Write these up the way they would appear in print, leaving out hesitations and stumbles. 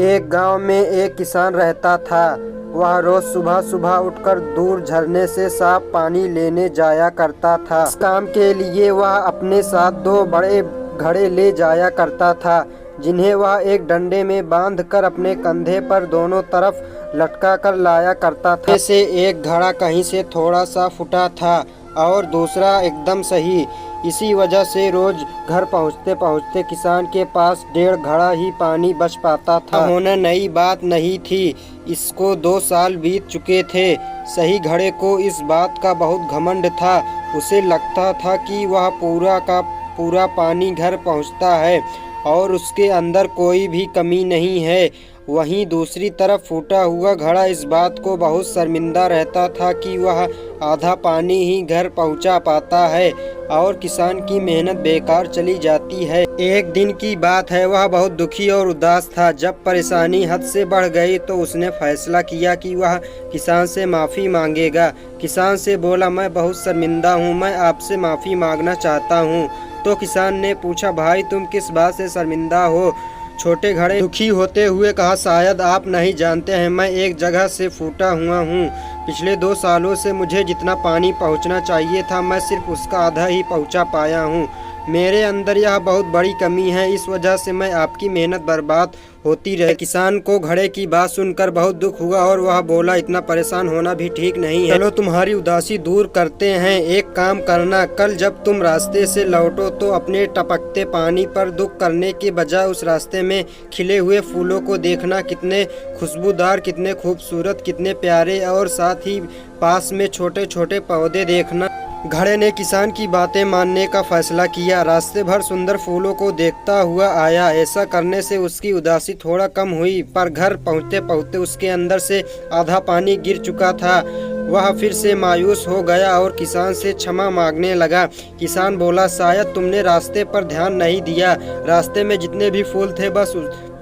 एक गांव में एक किसान रहता था। वह रोज सुबह सुबह उठकर दूर झरने से साफ पानी लेने जाया करता था। इस काम के लिए वह अपने साथ 2 बड़े घड़े ले जाया करता था, जिन्हें वह एक डंडे में बांधकर अपने कंधे पर दोनों तरफ लटका कर लाया करता था। से एक घड़ा कहीं से थोड़ा सा फूटा था और दूसरा एकदम सही। इसी वजह से रोज घर पहुँचते पहुँचते किसान के पास 1.5 घड़ा ही पानी बच पाता था। होना नई बात नहीं थी, इसको 2 साल बीत चुके थे। सही घड़े को इस बात का बहुत घमंड था। उसे लगता था कि वह पूरा का पूरा पानी घर पहुँचता है और उसके अंदर कोई भी कमी नहीं है। वहीं दूसरी तरफ फूटा हुआ घड़ा इस बात को बहुत शर्मिंदा रहता था कि वह आधा पानी ही घर पहुंचा पाता है और किसान की मेहनत बेकार चली जाती है। एक दिन की बात है, वह बहुत दुखी और उदास था। जब परेशानी हद से बढ़ गई तो उसने फैसला किया कि वह किसान से माफ़ी मांगेगा। किसान से बोला, मैं बहुत शर्मिंदा हूँ, मैं आपसे माफ़ी मांगना चाहता हूँ। तो किसान ने पूछा, भाई तुम किस बात से शर्मिंदा हो? छोटे घड़े दुखी होते हुए कहा, शायद आप नहीं जानते हैं, मैं एक जगह से फूटा हुआ हूँ। पिछले 2 सालों से मुझे जितना पानी पहुँचना चाहिए था, मैं सिर्फ उसका आधा ही पहुँचा पाया हूँ। मेरे अंदर यह बहुत बड़ी कमी है, इस वजह से मैं आपकी मेहनत बर्बाद होती रहे। किसान को घड़े की बात सुनकर बहुत दुख हुआ और वह बोला, इतना परेशान होना भी ठीक नहीं है। चलो तुम्हारी उदासी दूर करते हैं। एक काम करना, कल जब तुम रास्ते से लौटो तो अपने टपकते पानी पर दुख करने के बजाय उस रास्ते में खिले हुए फूलों को देखना। कितने खुशबूदार, कितने खूबसूरत, कितने प्यारे, और साथ ही पास में छोटे छोटे पौधे देखना। घड़े ने किसान की बातें मानने का फैसला किया। रास्ते भर सुंदर फूलों को देखता हुआ आया। ऐसा करने से उसकी उदासी थोड़ा कम हुई, पर घर पहुँचते पहुँचते उसके अंदर से आधा पानी गिर चुका था। वह फिर से मायूस हो गया और किसान से क्षमा मांगने लगा। किसान बोला, शायद तुमने रास्ते पर ध्यान नहीं दिया। रास्ते में जितने भी फूल थे बस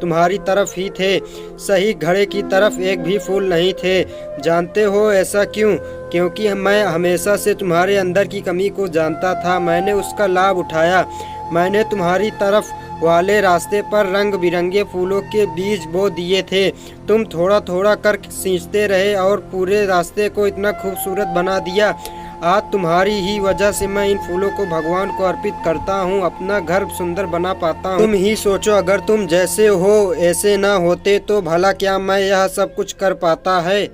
तुम्हारी तरफ ही थे, सही घड़े की तरफ एक भी फूल नहीं थे। जानते हो ऐसा क्यों? क्योंकि मैं हमेशा से तुम्हारे अंदर की कमी को जानता था, मैंने उसका लाभ उठाया। मैंने तुम्हारी तरफ वाले रास्ते पर रंग बिरंगे फूलों के बीज बो दिए थे। तुम थोड़ा थोड़ा कर सींचते रहे और पूरे रास्ते को इतना खूबसूरत बना दिया। आज तुम्हारी ही वजह से मैं इन फूलों को भगवान को अर्पित करता हूँ, अपना घर सुंदर बना पाता हूँ। तुम ही सोचो, अगर तुम जैसे हो ऐसे ना होते तो भला क्या मैं यह सब कुछ कर पाता है।